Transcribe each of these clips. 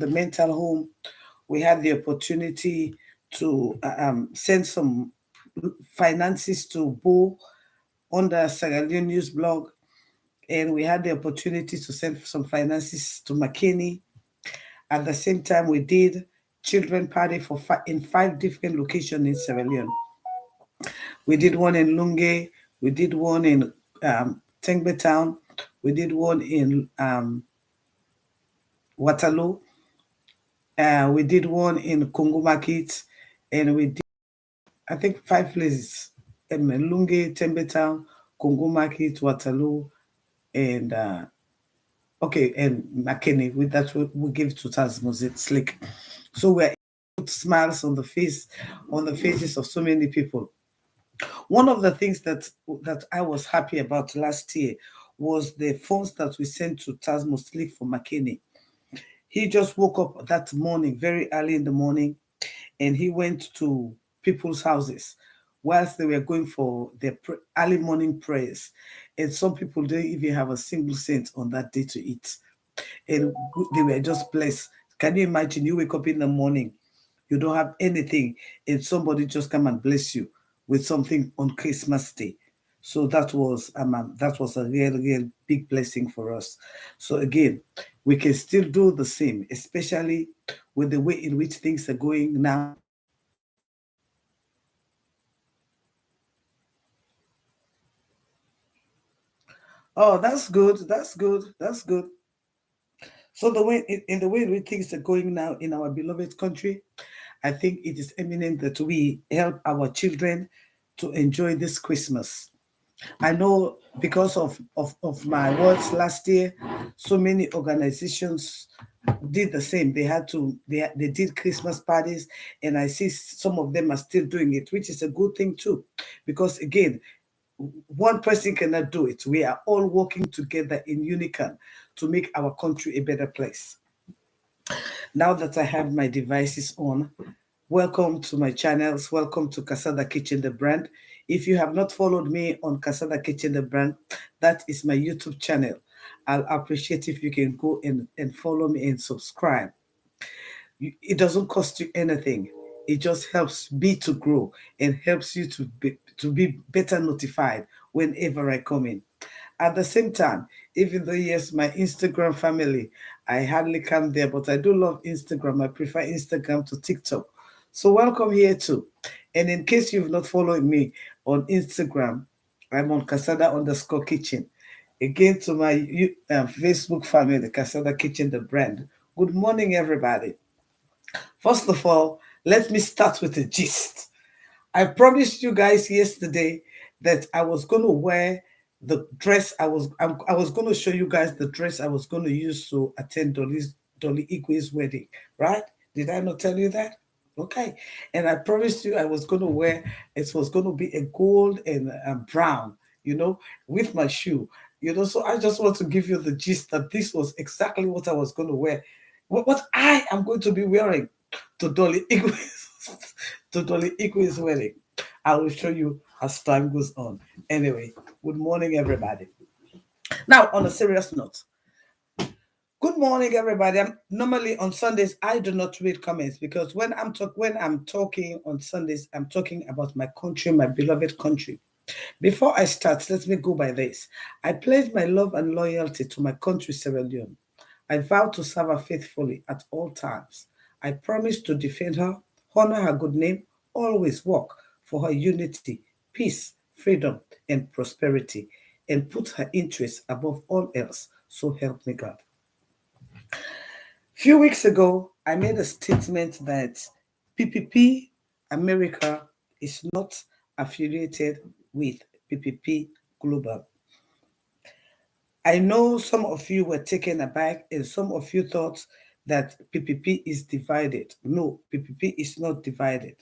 the mental home. We had the opportunity to send some finances to Bo under Sierra Leone News blog, and we had the opportunity to send some finances to McKinney. At the same time, we did children party in 5 different locations in Sierra Leone. We did one in Lunge, we did one in Tengbe Town, we did one in Waterloo, we did one in Congo Market, and we did, I think, 5 places: Lunge, Tembe Town, Congo Market, Waterloo, and and McKinney. With that, we give to Tasmus Slick. So we're put smiles on the faces of so many people. One of the things that I was happy about last year was the funds that we sent to Tasmus Slick for McKinney. He just woke up that morning, very early in the morning, and he went to people's houses whilst they were going for their early morning prayers. And some people didn't even have a single cent on that day to eat. And they were just blessed. Can you imagine? You wake up in the morning, you don't have anything, and somebody just come and bless you with something on Christmas Day. So that was a real big blessing for us. So again, we can still do the same, especially with the way in which things are going now. Oh, that's good. That's good. That's good. So the way in the way in which things are going now in our beloved country, I think it is eminent that we help our children to enjoy this Christmas. I know because of my words last year, so many organizations did the same. They did Christmas parties, and I see some of them are still doing it, which is a good thing too, because again, one person cannot do it. We are all working together in unison to make our country a better place. Now that I have my devices on, welcome to my channels. Welcome to Casada Kitchen, the brand. If you have not followed me on Casada Kitchen, the brand, that is my YouTube channel. I'll appreciate if you can go and follow me and subscribe. It doesn't cost you anything. It just helps me to grow and helps you to be better notified whenever I come in. At the same time, even though, yes, my Instagram family, I hardly come there, but I do love Instagram. I prefer Instagram to TikTok. So welcome here too. And in case you've not followed me on Instagram, I'm on Casada_kitchen. Again, to my Facebook family, Casada Kitchen, the brand. Good morning, everybody. First of all, let me start with a gist. I promised you guys yesterday that I was going to wear the dress. I was going to show you guys the dress I was going to use to attend Dolly Igwe's wedding, right? Did I not tell you that? Okay. And I promised you I was going to wear, it was going to be a gold and brown, with my shoe. So I just want to give you the gist that this was exactly what I was going to wear. What I am going to be wearing to Dolly Igwe's wedding. I will show you as time goes on. Anyway, good morning, everybody. Now, on a serious note, good morning, everybody. Normally on Sundays I do not read comments because when I'm talking on Sundays, I'm talking about my country, my beloved country. Before I start, let me go by this. I pledge my love and loyalty to my country, Sierra Leone. I vow to serve her faithfully at all times. I promise to defend her, honor her good name, always work for her unity, peace, freedom, and prosperity, and put her interests above all else. So help me God. A few weeks ago, I made a statement that PPP America is not affiliated with PPP Global. I know some of you were taken aback and some of you thought that PPP is divided. No, PPP is not divided.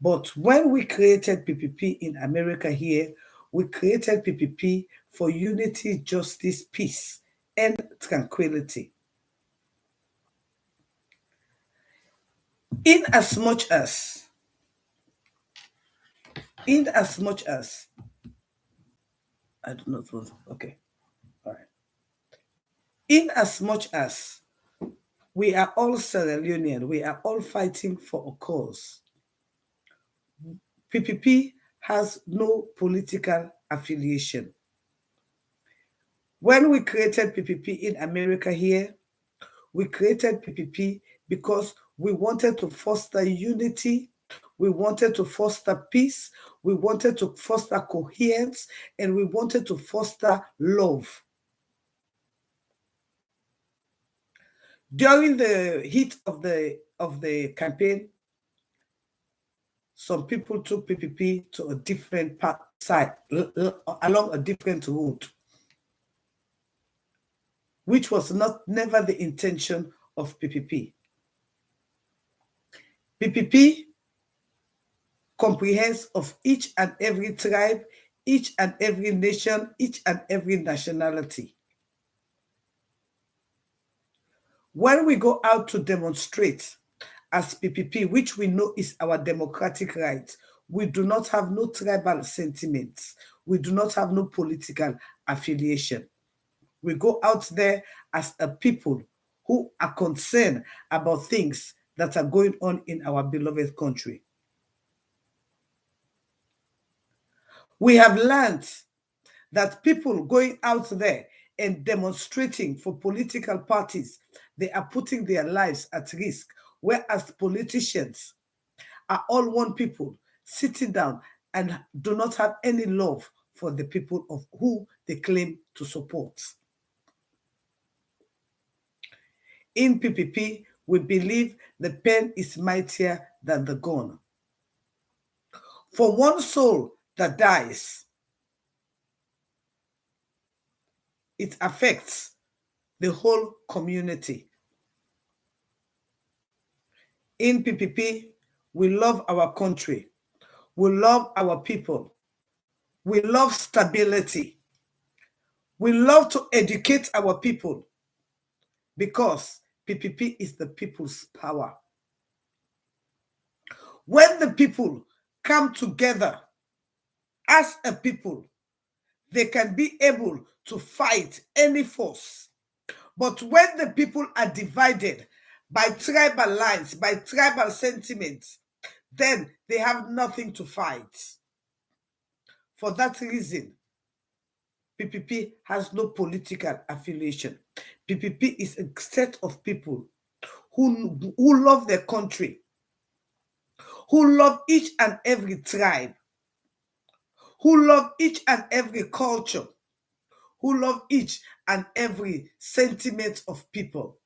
But when we created PPP in America here, we created PPP for unity, justice, peace, and tranquility. In as much as, I don't know, okay, all right. In as much as We are all Sierra Leonean. We are all fighting for a cause. PPP has no political affiliation. When we created PPP in America here, we created PPP because we wanted to foster unity, we wanted to foster peace, we wanted to foster coherence, and we wanted to foster love. During the heat of the campaign, some people took PPP to a different side, along a different route, which was never the intention of PPP. PPP comprehends of each and every tribe, each and every nation, each and every nationality. When we go out to demonstrate as PPP, which we know is our democratic right, we do not have no tribal sentiments. We do not have no political affiliation. We go out there as a people who are concerned about things that are going on in our beloved country. We have learned that people going out there and demonstrating for political parties, they are putting their lives at risk, whereas politicians are all one people sitting down and do not have any love for the people of who they claim to support. In PPP, we believe the pen is mightier than the gun. For one soul that dies, it affects the whole community. In PPP, we love our country. We love our people. We love stability. We love to educate our people because PPP is the people's power. When the people come together as a people, they can be able to fight any force. But when the people are divided by tribal lines, by tribal sentiments, then they have nothing to fight. For that reason, PPP has no political affiliation. PPP is a set of people who love their country, who love each and every tribe, who love each and every culture, who love each and every sentiment of people.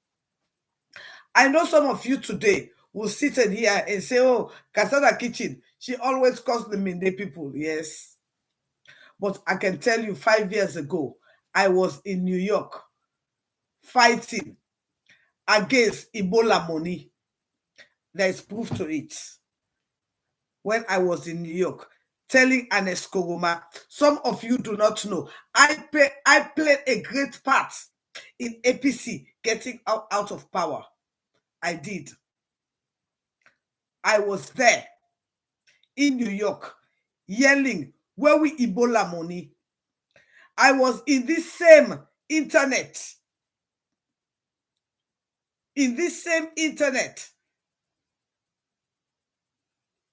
I know some of you today will sit in here and say, oh, Kasada Kitchen, she always calls the Minde people. Yes. But I can tell you 5 years ago, I was in New York fighting against Ebola money. There is proof to it. When I was in New York, telling Anes Kogoma, some of you do not know, I played a great part in APC getting out of power. I did. I was there in New York yelling, where we Ebola money? I was in this same internet,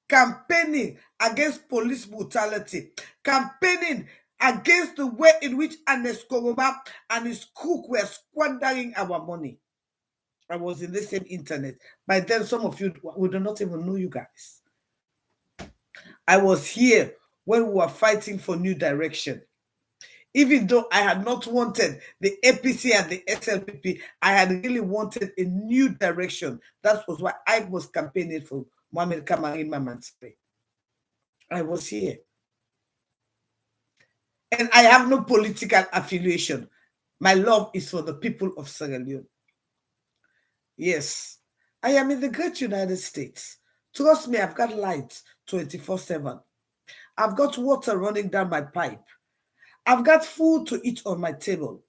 campaigning against police brutality, campaigning against the way in which Anes Kogoma and his crook were squandering our money. I was in the same internet. By then, some of you we do not even know you guys. I was here when we were fighting for new direction. Even though I had not wanted the APC and the SLPP, I had really wanted a new direction. That was why I was campaigning for Mohamed Kamarin Mamansepe. I was here. And I have no political affiliation. My love is for the people of Sierra Leone. Yes, I am in the great United States. Trust me, I've got light 24/7. I've got water running down my pipe. I've got food to eat on my table.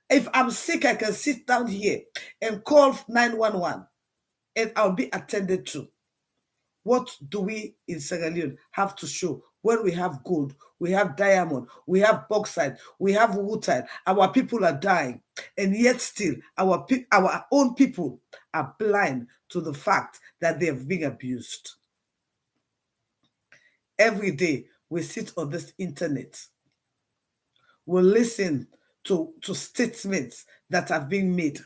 If I'm sick, I can sit down here and call 911 and I'll be attended to. What do we in Sierra Leone have to show When we have gold, we have diamond, we have bauxite, we have rutile. Our people are dying, and yet still our own people are blind to the fact that they have been abused. Every day we sit on this internet, we listen to statements that have been made,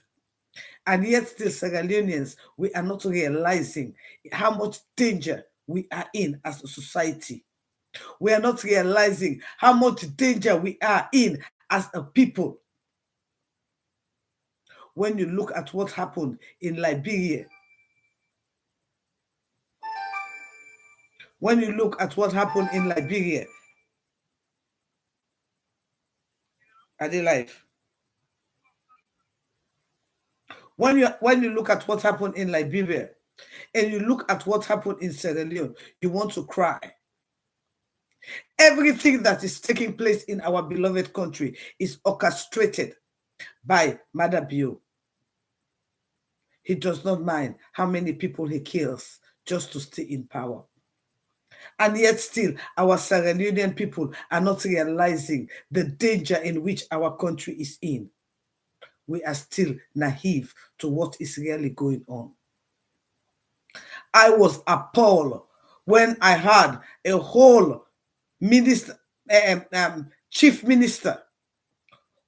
and yet still Sierra Leoneans, we are not realizing how much danger we are in as a society. We are not realizing how much danger we are in as a people. When you look at what happened in Liberia, when you look at what happened in Liberia, are they live? When you look at what happened in Liberia and you look at what happened in Sierra Leone, you want to cry. Everything that is taking place in our beloved country is orchestrated by Madabio. He does not mind how many people he kills just to stay in power. And yet still, our Sierra Leonean people are not realizing the danger in which our country is in. We are still naive to what is really going on. I was appalled when I heard a whole minister, chief minister,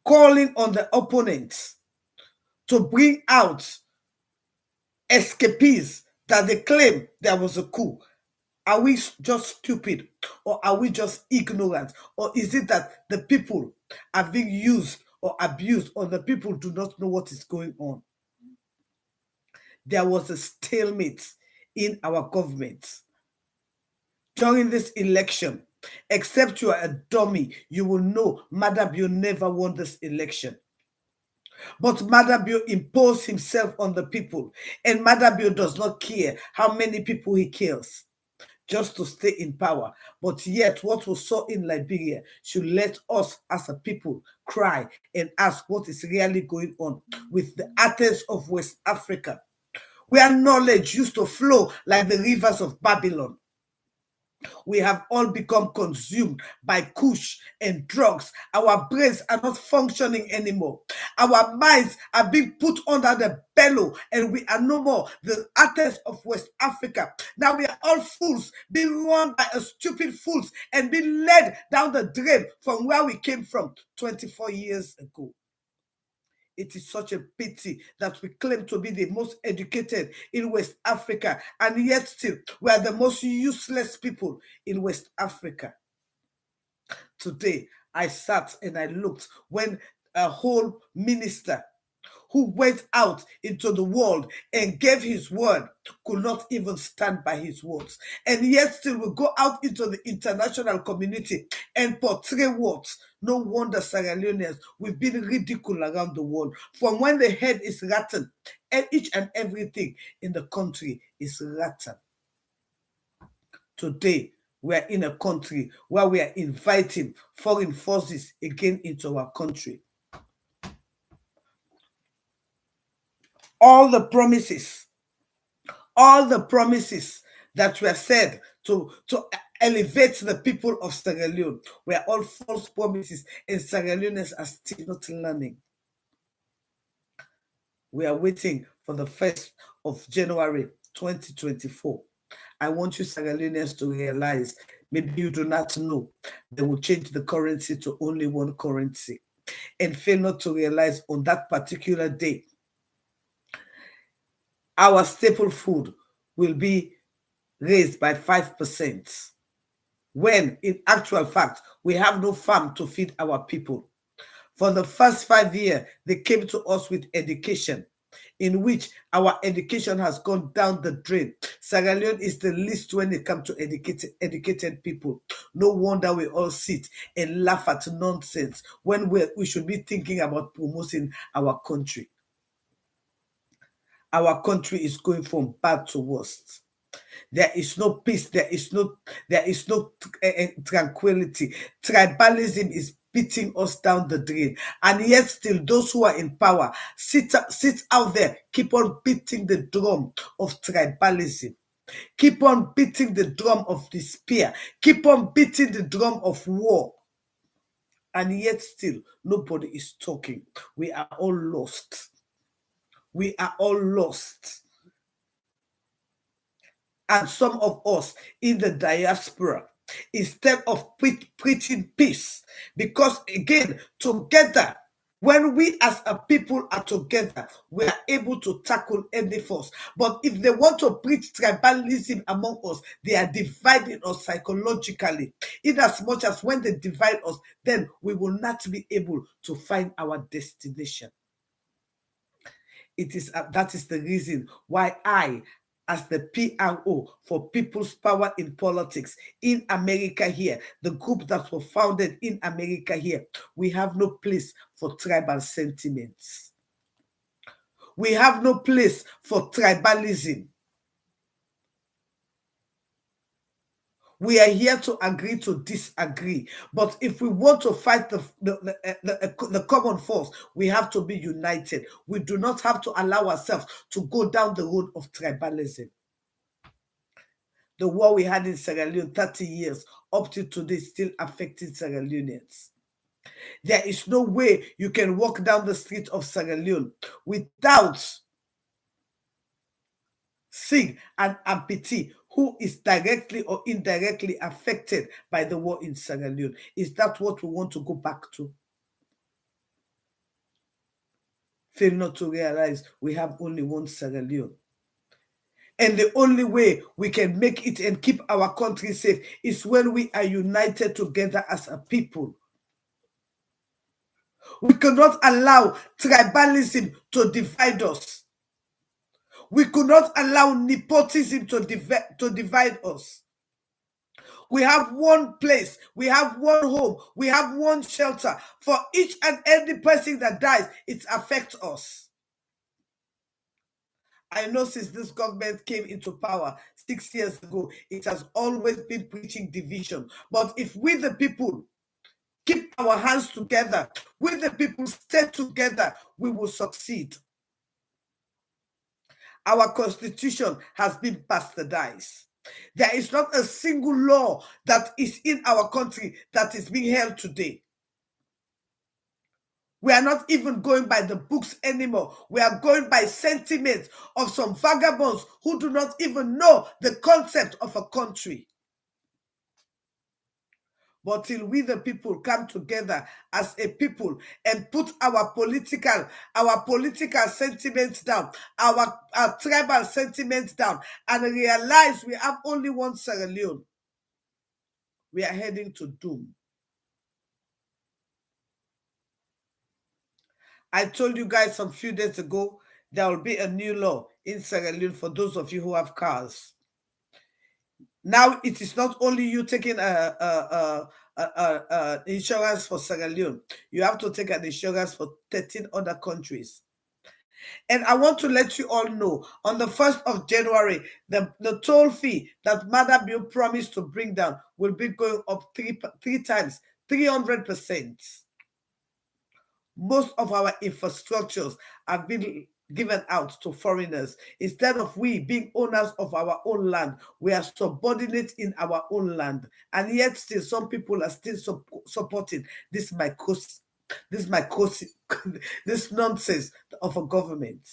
calling on the opponents to bring out escapees that they claim there was a coup. Are we just stupid, or are we just ignorant, or is it that the people are being used or abused, or the people do not know what is going on? There was a stalemate in our government during this election. Except you are a dummy, you will know Madabio never won this election. But Madabio imposed himself on the people, and Madabio does not care how many people he kills just to stay in power. But yet, what we saw in Liberia should let us as a people cry and ask what is really going on with the Athens of West Africa, where knowledge used to flow like the rivers of Babylon. We have all become consumed by kush and drugs. Our brains are not functioning anymore. Our minds are being put under the bellow, and we are no more the Athens of West Africa. Now we are all fools, being run by a stupid fools and being led down the drain from where we came from 24 years ago. It is such a pity that we claim to be the most educated in West Africa, and yet still we are the most useless people in West Africa. Today, I sat and I looked when a whole minister who went out into the world and gave his word could not even stand by his words. And yet still will go out into the international community and portray words. No wonder Sierra Leoneans, we've been ridiculed around the world. From when the head is rotten, and each and everything in the country is rotten. Today, we are in a country where we are inviting foreign forces again into our country. All the promises that were said to elevate the people of Sierra Leone were all false promises, and Sierra Leoneans are still not learning. We are waiting for the 1st of January 2024. I want you Sierra Leoneans to realize, maybe you do not know, they will change the currency to only one currency, and fail not to realize on that particular day, our staple food will be raised by 5%, when in actual fact, we have no farm to feed our people. For the first 5 years, they came to us with education, in which our education has gone down the drain. Sierra Leone is the least when it comes to educated people. No wonder we all sit and laugh at nonsense when we should be thinking about promoting our country. Our country is going from bad to worst. There is no peace. There is no tranquility. Tribalism is beating us down the drain, and yet still those who are in power sit out there, keep on beating the drum of tribalism. Keep on beating the drum of despair. Keep on beating the drum of war. And yet still, nobody is talking. We are all lost. We are all lost. And some of us in the diaspora, instead of preaching peace, because again, together, when we as a people are together, we are able to tackle any force. But if they want to preach tribalism among us, they are dividing us psychologically. In as much as when they divide us, then we will not be able to find our destination. That is the reason why I, as the PRO for People's Power in Politics in America here, the group that was founded in America here, we have no place for tribal sentiments. We have no place for tribalism. We are here to agree to disagree. But if we want to fight the common force, we have to be united. We do not have to allow ourselves to go down the road of tribalism. The war we had in Sierra Leone 30 years up to today still affecting Sierra Leoneans. There is no way you can walk down the street of Sierra Leone without seeing an amputee who is directly or indirectly affected by the war in Sierra Leone. Is that what we want to go back to? Fail not to realize we have only one Sierra Leone. And the only way we can make it and keep our country safe is when we are united together as a people. We cannot allow tribalism to divide us. We could not allow nepotism to divide us. We have one place, we have one home, we have one shelter. For each and every person that dies, it affects us. I know since this government came into power 6 years ago, it has always been preaching division. But if we the people keep our hands together, we the people stay together, we will succeed. Our constitution has been bastardized. There is not a single law that is in our country that is being held today. We are not even going by the books anymore. We are going by sentiments of some vagabonds who do not even know the concept of a country. But till we the people come together as a people and put our political sentiments down, our tribal sentiments down, and realize we have only one Sierra Leone, we are heading to doom. I told you guys some few days ago, there will be a new law in Sierra Leone for those of you who have cars. Now it is not only you taking insurance for Sierra Leone. You have to take an insurance for 13 other countries. And I want to let you all know, on the 1st of January, the toll fee that Madam Bill promised to bring down will be going up three times, 300%. Most of our infrastructures have been given out to foreigners. Instead of we being owners of our own land, we are subordinate in our own land. And yet still some people are still supporting this this nonsense of a government.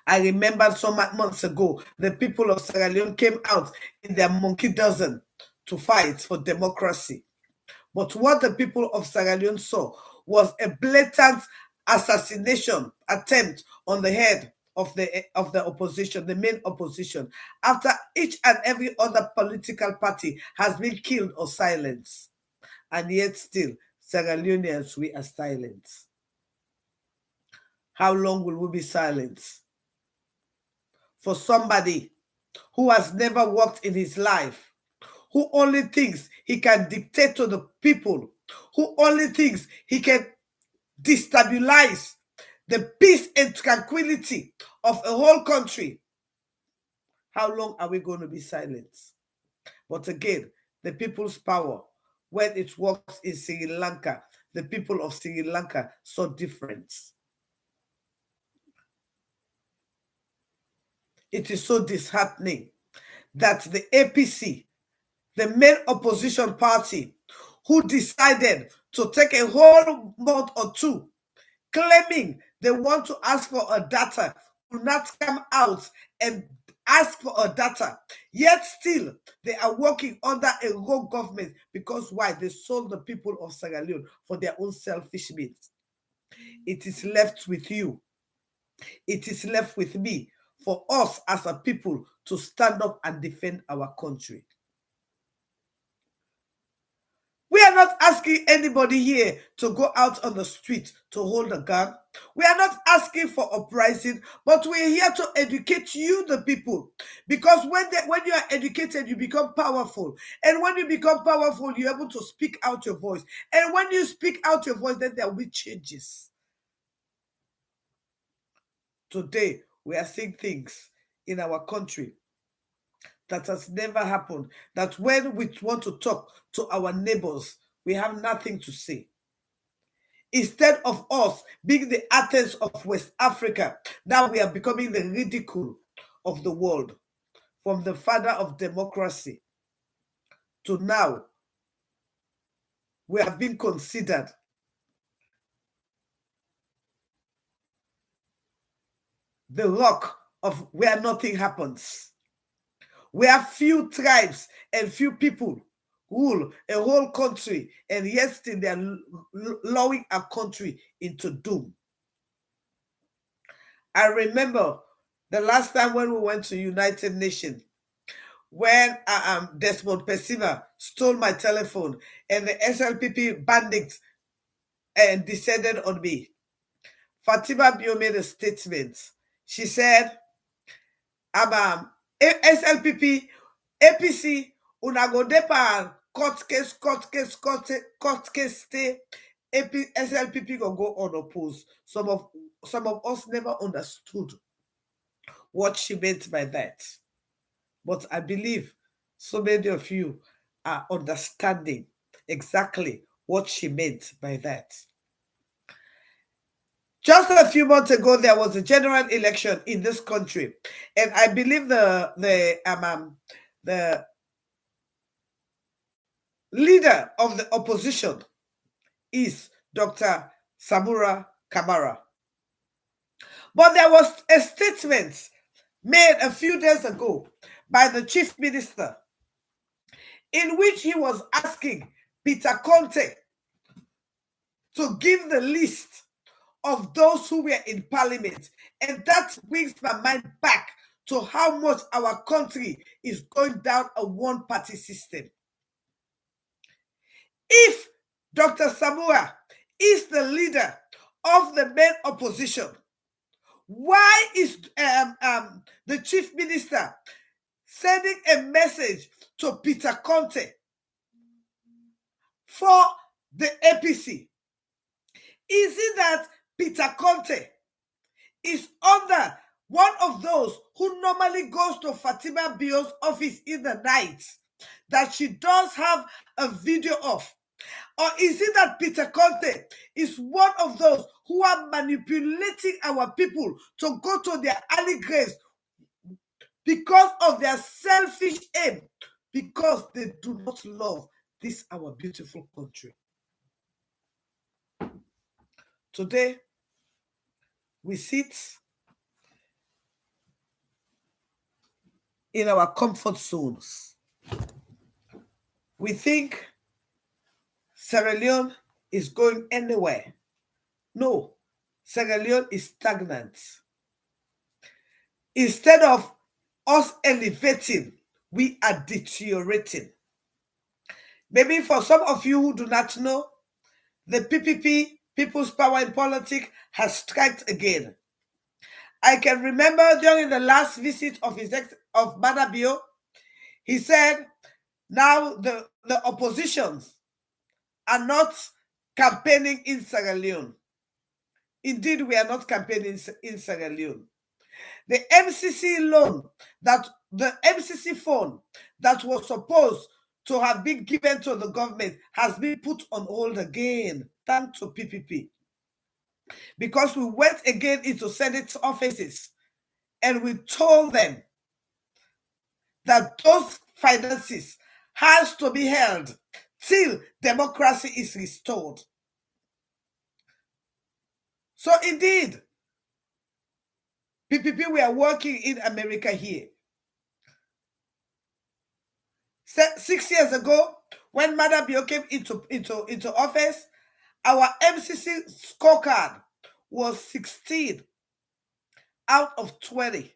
I remember some months ago, the people of Sierra Leone came out in their monkey dozen to fight for democracy. But what the people of Sierra Leone saw was a blatant assassination attempt on the head of the opposition, the main opposition, after each and every other political party has been killed or silenced. And yet still, Sierra Leoneans, we are silent. How long will we be silent? For somebody who has never worked in his life, who only thinks he can dictate to the people, who only thinks he can destabilize the peace and tranquility of a whole country. How long are we going to be silent? But again, the people's power, when it works in Sri Lanka, the people of Sri Lanka saw different. It is so disheartening that the APC, the main opposition party, who decided to take a whole month or two claiming they want to ask for a data, will not come out and ask for a data. Yet still, they are working under a rogue government because why? They sold the people of Sierra Leone for their own selfish means. It is left with you. It is left with me for us as a people to stand up and defend our country. We are not asking anybody here to go out on the street to hold a gun. We are not asking for uprising, but we are here to educate you, the people. Because when you are educated, you become powerful. And when you become powerful, you're able to speak out your voice. And when you speak out your voice, then there will be changes. Today, we are seeing things in our country that has never happened. That when we want to talk to our neighbors, we have nothing to say. Instead of us being the Athens of West Africa, now we are becoming the ridicule of the world. From the father of democracy to now, we have been considered the rock of where nothing happens. Where few tribes and few people rule a whole country, and yet still they are lulling a country into doom. I remember the last time when we went to United Nations, when Desmond Persiva stole my telephone and the SLPP bandits descended on me. Fatima Bio made a statement. She said, SLPP, APC, una go depa court case, stay. SLPP go unopposed. Some of us never understood what she meant by that. But I believe so many of you are understanding exactly what she meant by that. Just a few months ago, there was a general election in this country, and I believe the leader of the opposition is Dr. Samura Kamara. But there was a statement made a few days ago by the chief minister in which he was asking Peter Conte to give the list of those who were in parliament. And that brings my mind back to how much our country is going down a one-party system. If Dr. Samura is the leader of the main opposition, why is the chief minister sending a message to Peter Conte for the APC? Is it that Peter Conte is under one of those who normally goes to Fatima Bio's office in the night that she does have a video of? Or is it that Peter Conte is one of those who are manipulating our people to go to their early graves because of their selfish aim, because they do not love this our beautiful country? Today, we sit in our comfort zones. We think Sierra Leone is going anywhere. No, Sierra Leone is stagnant. Instead of us elevating, we are deteriorating. Maybe for some of you who do not know, the PPP, People's Power in Politics, has struck again. I can remember during the last visit of Badabio, he said, now the oppositions are not campaigning in Sierra Leone. Indeed, we are not campaigning in Sierra Leone. The MCC loan, the MCC fund that was supposed to have been given to the government has been put on hold again, thanks to PPP. Because we went again into Senate offices and we told them that those finances has to be held till democracy is restored. So indeed, PPP, we are working in America here. 6 years ago, when Madam Bio came into office, our MCC scorecard was 16 out of 20.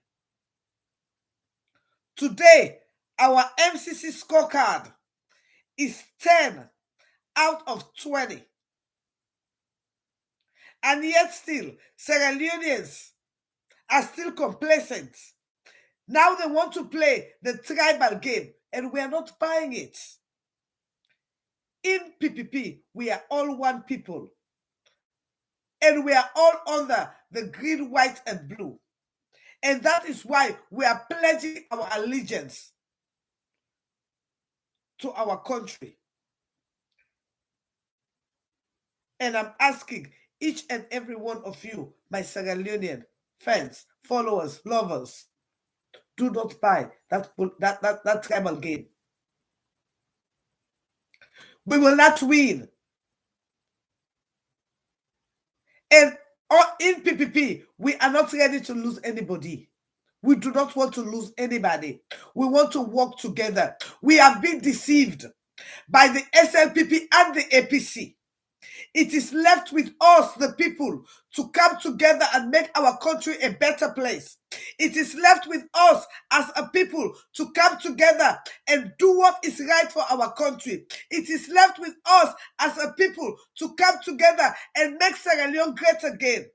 Today, our MCC scorecard is 10 out of 20. And yet still, Sierra Leoneans are still complacent. Now they want to play the tribal game, and we are not buying it. In PPP, we are all one people. And we are all under the green, white, and blue. And that is why we are pledging our allegiance to our country. And I'm asking each and every one of you, my Sierra Leonean fans, followers, lovers, do not buy that tribal game. We will not win. And in PPP, we are not ready to lose anybody. We do not want to lose anybody. We want to work together. We have been deceived by the SLPP and the APC. It is left with us, the people, to come together and make our country a better place. It is left with us as a people to come together and do what is right for our country. It is left with us as a people to come together and make Sierra Leone great again.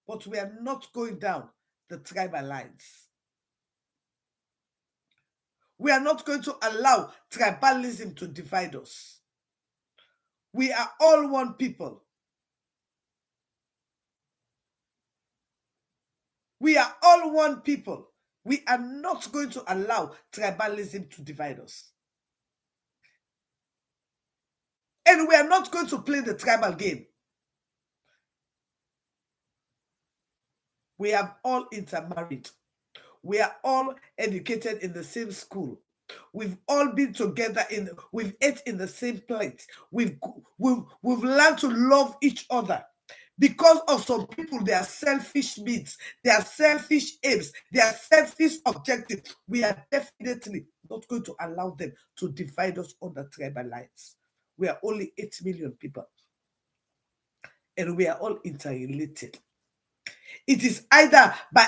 But we are not going down the tribal lines. We are not going to allow tribalism to divide us. We are all one people. We are all one people. We are not going to allow tribalism to divide us. And we are not going to play the tribal game. We have all intermarried. We are all educated in the same school. We've all been together we've ate in the same plate. We've learned to love each other. Because of some people, their selfish needs, their selfish aims, their selfish objectives, we are definitely not going to allow them to divide us on the tribal lines. We are only 8 million people. And we are all interrelated. It is either by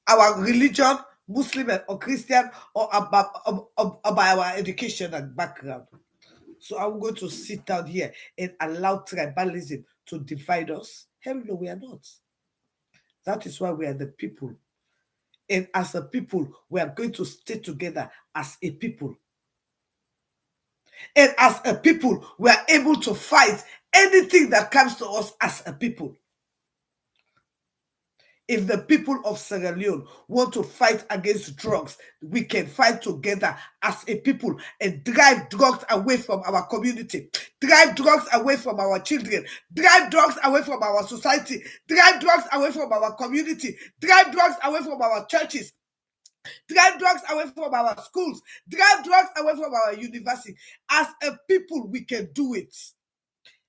our religion, Muslim or Christian, or by our education and background. So I'm going to sit down here and allow tribalism to divide us? Hell no, we are not. That is why we are the people. And as a people, we are going to stay together as a people. And as a people, we are able to fight anything that comes to us as a people. If the people of Sierra Leone want to fight against drugs, we can fight together as a people and drive drugs away from our community, drive drugs away from our children, drive drugs away from our society, drive drugs away from our community, drive drugs away from our churches, drive drugs away from our schools, drive drugs away from our university. As a people, we can do it.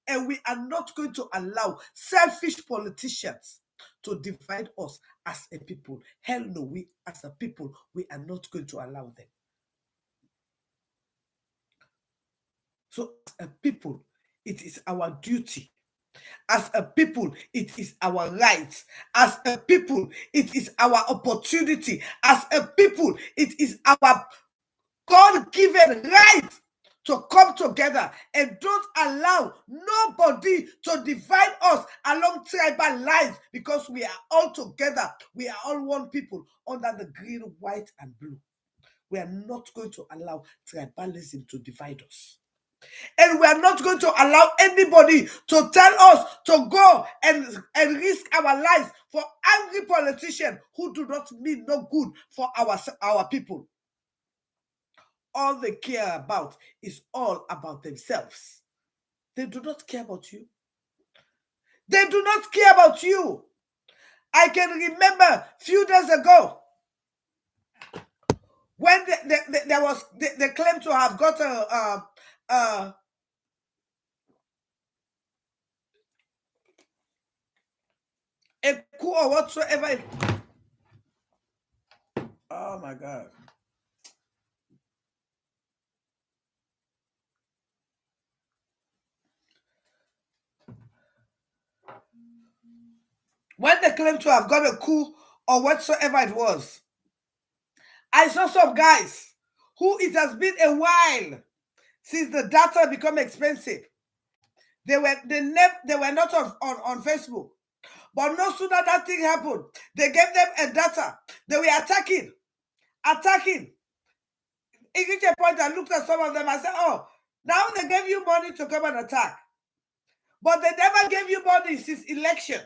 And we are not going to allow selfish politicians to divide us as a people. Hell no, we as a people, we are not going to allow them. So as a people, it is our duty. As a people, it is our right. As a people, it is our opportunity. As a people, it is our God-given right to come together and don't allow nobody to divide us along tribal lines, because we are all together. We are all one people under the green, white, and blue. We are not going to allow tribalism to divide us. And we are not going to allow anybody to tell us to go and risk our lives for angry politicians who do not mean no good for our people. All they care about is all about themselves. They do not care about you. They do not care about you. I can remember few days ago when there was they claimed to have got a coup or whatsoever. Oh my God. When they claim to have got a coup or whatsoever it was, I saw some guys who it has been a while since the data become expensive. They were not on Facebook. But no sooner that thing happened, they gave them a data. They were attacking. It reached a point I looked at some of them and said, oh, now they gave you money to come and attack. But they never gave you money since election.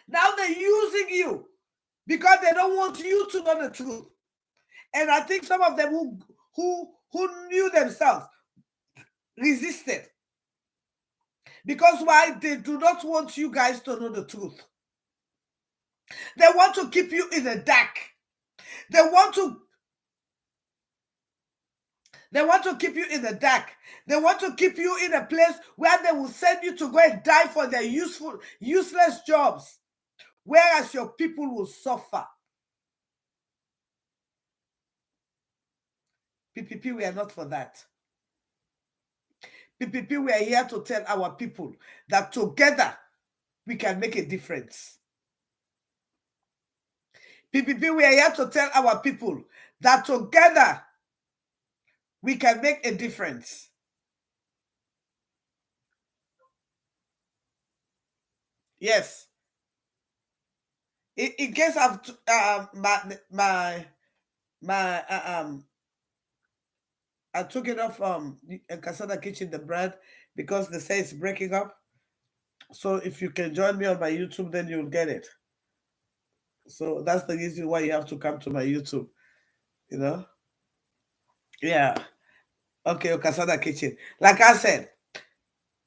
Now they're using you because they don't want you to know the truth. And I think some of them who knew themselves resisted. Because why? They do not want you guys to know the truth. They want to keep you in the dark. They want to keep you in the dark. They want to keep you in a place where they will send you to go and die for their useless jobs, whereas your people will suffer. PPP, we are not for that. PPP, we are here to tell our people that together we can make a difference. PPP, we are here to tell our people that together we can make a difference. Yes. In case of I took it off Casada Kitchen, the brand, because they say it's breaking up. So if you can join me on my YouTube, then you'll get it. So that's the reason why you have to come to my YouTube. You know? Yeah. Okay, Casada Kitchen. Like I said,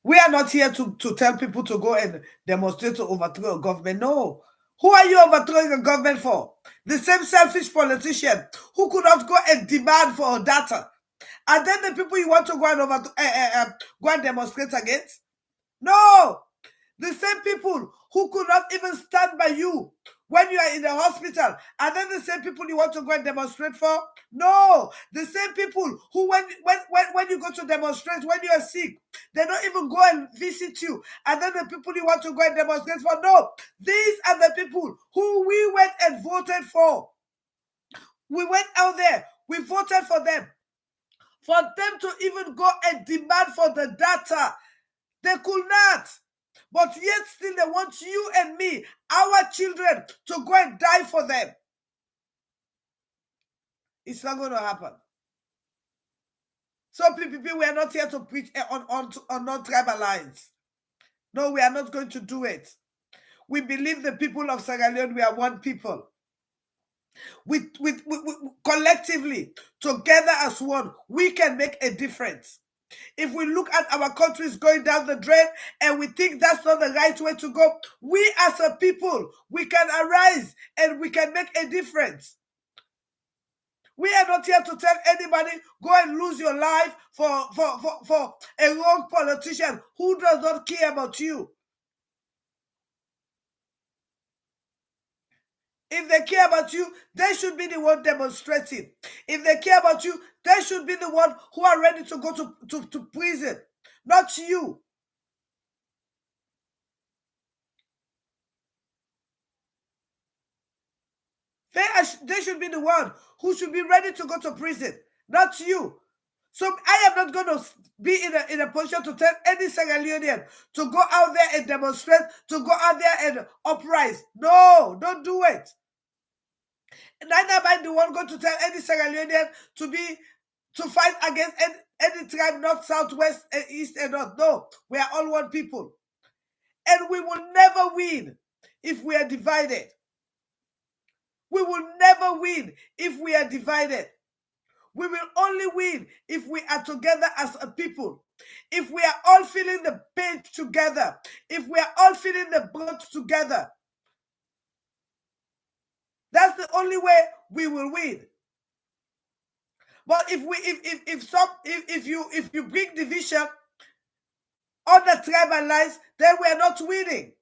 we are not here to tell people to go and demonstrate to overthrow a government. No. Who are you overthrowing a government for? The same selfish politician who could not go and demand for data. And then the people you want to go and go and demonstrate against? No. The same people who could not even stand by you when you are in the hospital, and then the same people you want to go and demonstrate for? No. The same people who, when you go to demonstrate, when you are sick, they don't even go and visit you, and then the people you want to go and demonstrate for? No. These are the people who we went and voted for. We went out there, we voted for them. For them to even go and demand for the data, they could not. But yet still they want you and me, our children, to go and die for them. It's not going to happen. So PPP, we are not here to preach on non-tribal lines. No, we are not going to do it. We believe the people of Sierra Leone, we are one people. We collectively, together as one, we can make a difference. If we look at our countries going down the drain and we think that's not the right way to go, we as a people, we can arise and we can make a difference. We are not here to tell anybody, go and lose your life for a wrong politician who does not care about you. If they care about you, they should be the one demonstrating. If they care about you, they should be the one who are ready to go to prison, not you. They should be the one who should be ready to go to prison, not you. So I am not going to be in a position to tell any Sierra Leonean to go out there and demonstrate, to go out there and uprise. No, don't do it. Neither am I the one going to tell any Sierra Leonean to fight against any tribe, north, south, west, east, and north. No, we are all one people. And we will never win if we are divided. We will never win if we are divided. We will only win if we are together as a people. If we are all feeling the pain together. If we are all feeling the blood together. only way we will win. But if you bring division on the tribal lines, then we are not winning.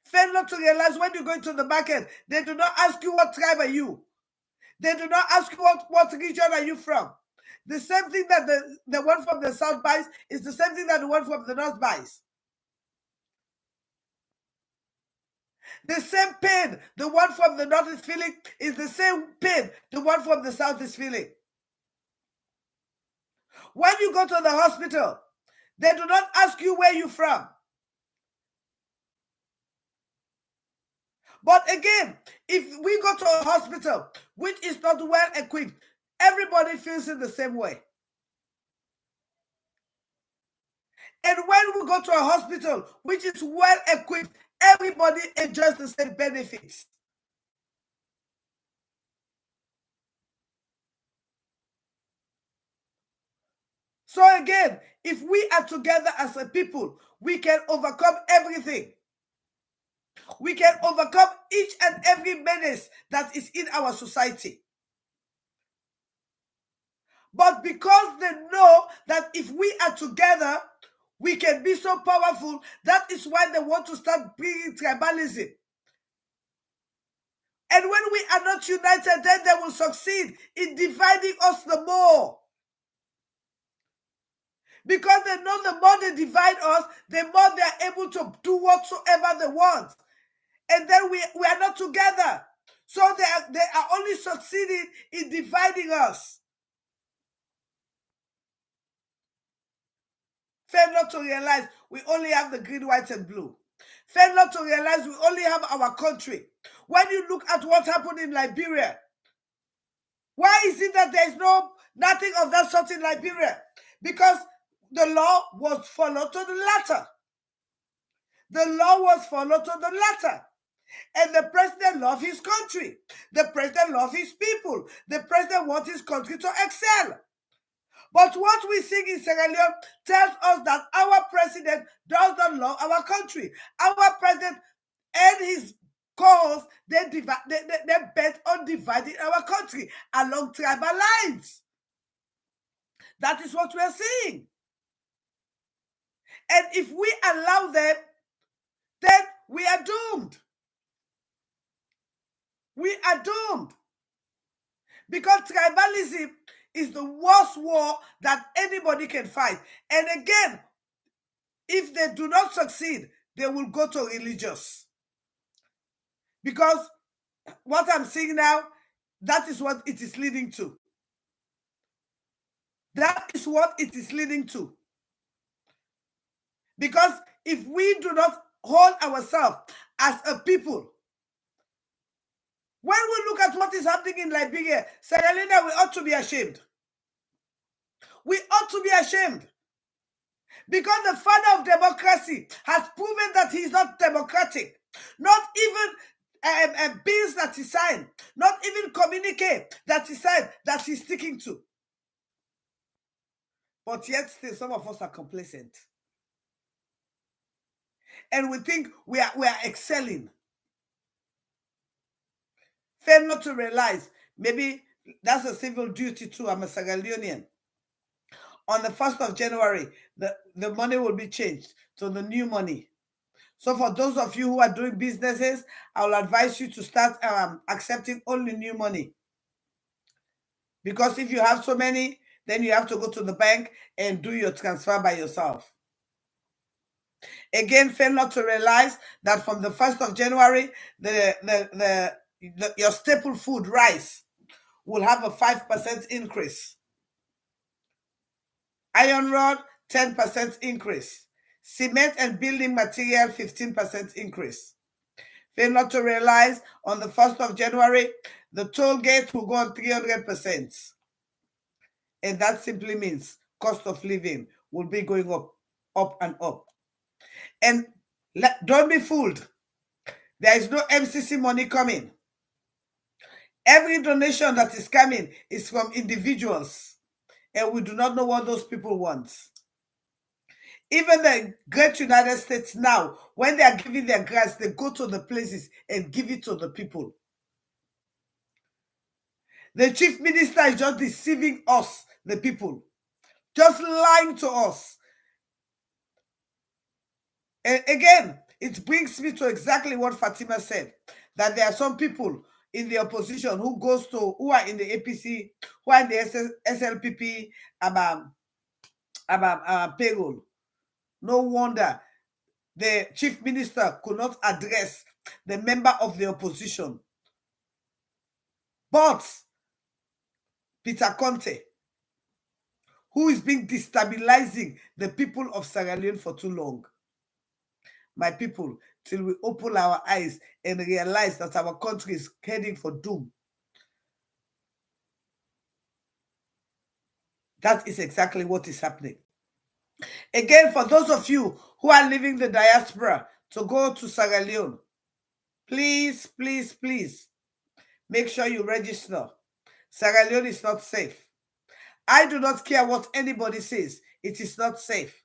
Fail not to realize when you go into the market, they do not ask you what tribe are you. They do not ask you what region are you from. The same thing that the one from the south buys is the same thing that the one from the north buys. The same pain the one from the north is feeling is the same pain the one from the south is feeling. When you go to the hospital, they do not ask you where you're from. But again, if we go to a hospital which is not well equipped, everybody feels in the same way. And when we go to a hospital which is well equipped, everybody enjoys the same benefits. So again, if we are together as a people, we can overcome everything. We can overcome each and every menace that is in our society. But because they know that if we are together, we can be so powerful, that is why they want to start bringing tribalism. And when we are not united, then they will succeed in dividing us the more. Because they know the more they divide us, the more they are able to do whatsoever they want. And then we are not together. So they are only succeeding in dividing us. Fail not to realize we only have the green, white, and blue. Fail not to realize we only have our country. When you look at what happened in Liberia, why is it that there is nothing of that sort in Liberia? Because the law was followed to the letter. The law was followed to the letter. And the president loves his country. The president loves his people. The president wants his country to excel. But what we see in Sierra Leone tells us that our president does not love our country. Our president and his co-hosts, they bet on dividing our country along tribal lines. That is what we are seeing. And if we allow them, then we are doomed. We are doomed. Because tribalism is the worst war that anybody can fight. And again, if they do not succeed, they will go to religious. Because what I'm seeing now, that is what it is leading to. That is what it is leading to. Because if we do not hold ourselves as a people, when we look at what is happening in Liberia, Sierra Leone, we ought to be ashamed. We ought to be ashamed. Because the father of democracy has proven that he is not democratic. Not even bills that he signed, not even communique that he said that he's sticking to. But yet still some of us are complacent. And we think we are excelling. Fail not to realize, maybe that's a civil duty too. I'm a Sierra Leonean. On the 1st of January, the money will be changed to the new money. So for those of you who are doing businesses, I will advise you to start accepting only new money. Because if you have so many, then you have to go to the bank and do your transfer by yourself. Again, fail not to realize that from the 1st of January, your staple food, rice, will have a 5% increase. Iron rod, 10% increase. Cement and building material, 15% increase. Fail not to realize on the 1st of January, the toll gate will go on 300%. And that simply means cost of living will be going up and up. And don't be fooled. There is no MCC money coming. Every donation that is coming is from individuals. And we do not know what those people want. Even the great United States now, when they are giving their grants, they go to the places and give it to the people. The chief minister is just deceiving us, the people, just lying to us. And again, it brings me to exactly what Fatima said, that there are some people in the opposition who are in the APC, who are in the SLPP about payroll. No wonder the chief minister could not address the member of the opposition. But Peter Conte, who is been destabilizing the people of Sierra Leone for too long, my people, till we open our eyes and realize that our country is heading for doom. That is exactly what is happening. Again, for those of you who are leaving the diaspora to go to Sierra Leone, please, please, please, make sure you register. Sierra Leone is not safe. I do not care what anybody says. It is not safe.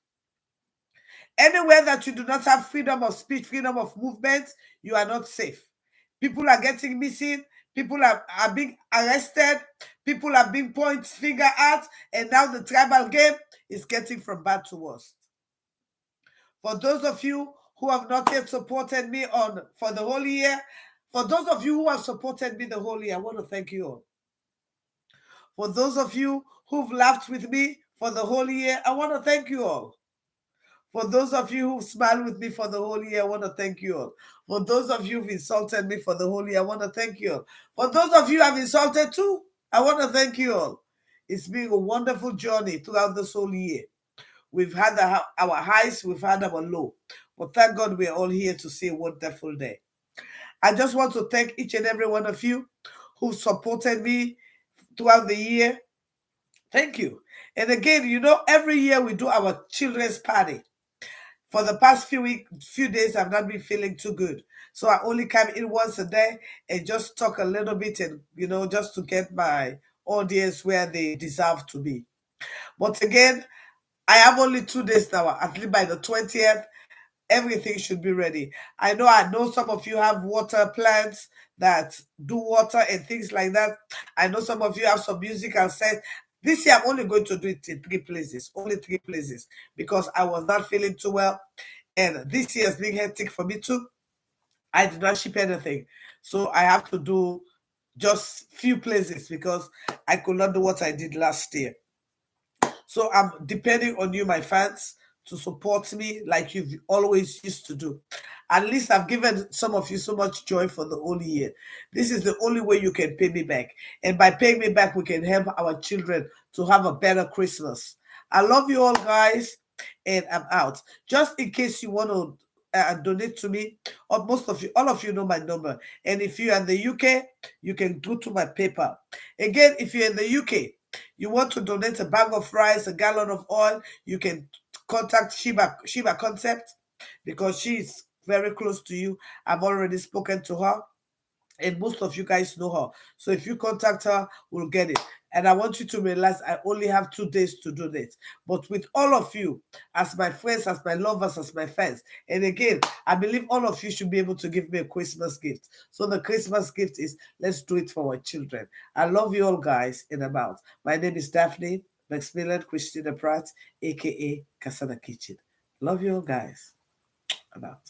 Anywhere that you do not have freedom of speech, freedom of movement, you are not safe. People are getting missing. People are being arrested. People are being pointed finger at. And now the tribal game is getting from bad to worse. For those of you who have not yet supported me for the whole year, for those of you who have supported me the whole year, I want to thank you all. For those of you who've laughed with me for the whole year, I want to thank you all. For those of you who've smiled with me for the whole year, I want to thank you all. For those of you who've insulted me for the whole year, I want to thank you all. For those of you who have insulted too, I want to thank you all. It's been a wonderful journey throughout this whole year. We've had our highs, we've had our low. But thank God we're all here to see a wonderful day. I just want to thank each and every one of you who supported me throughout the year. Thank you. And again, every year we do our children's party. For the past few days, I've not been feeling too good. So I only come in once a day and just talk a little bit and, just to get my audience where they deserve to be. But again, I have only 2 days now. At least by the 20th, everything should be ready. I know some of you have water plants that do water and things like that. I know some of you have some musical sets. This year, I'm only going to do it in 3 places, only 3 places, because I was not feeling too well. And this year is being hectic for me too. I did not ship anything. So I have to do just few places because I could not do what I did last year. So I'm depending on you, my fans, to support me like you've always used to do. At least I've given some of you so much joy for the whole year. This is the only way you can pay me back. And by paying me back, we can help our children to have a better Christmas. I love you all, guys, and I'm out. Just in case you want to donate to me, or all of you know my number. And if you're in the UK, you can go to my PayPal. Again, if you're in the UK, you want to donate a bag of rice, a gallon of oil, you can contact Shiba Concept because she's very close to you. I've already spoken to her and most of you guys know her. So if you contact her, we'll get it. And I want you to realize I only have 2 days to do this. But with all of you, as my friends, as my lovers, as my fans, and again, I believe all of you should be able to give me a Christmas gift. So the Christmas gift is, let's do it for our children. I love you all, guys, and about. My name is Daphne Maximilian Christina Pratt, a.k.a. Kasana Kitchen. Love you all, guys. About.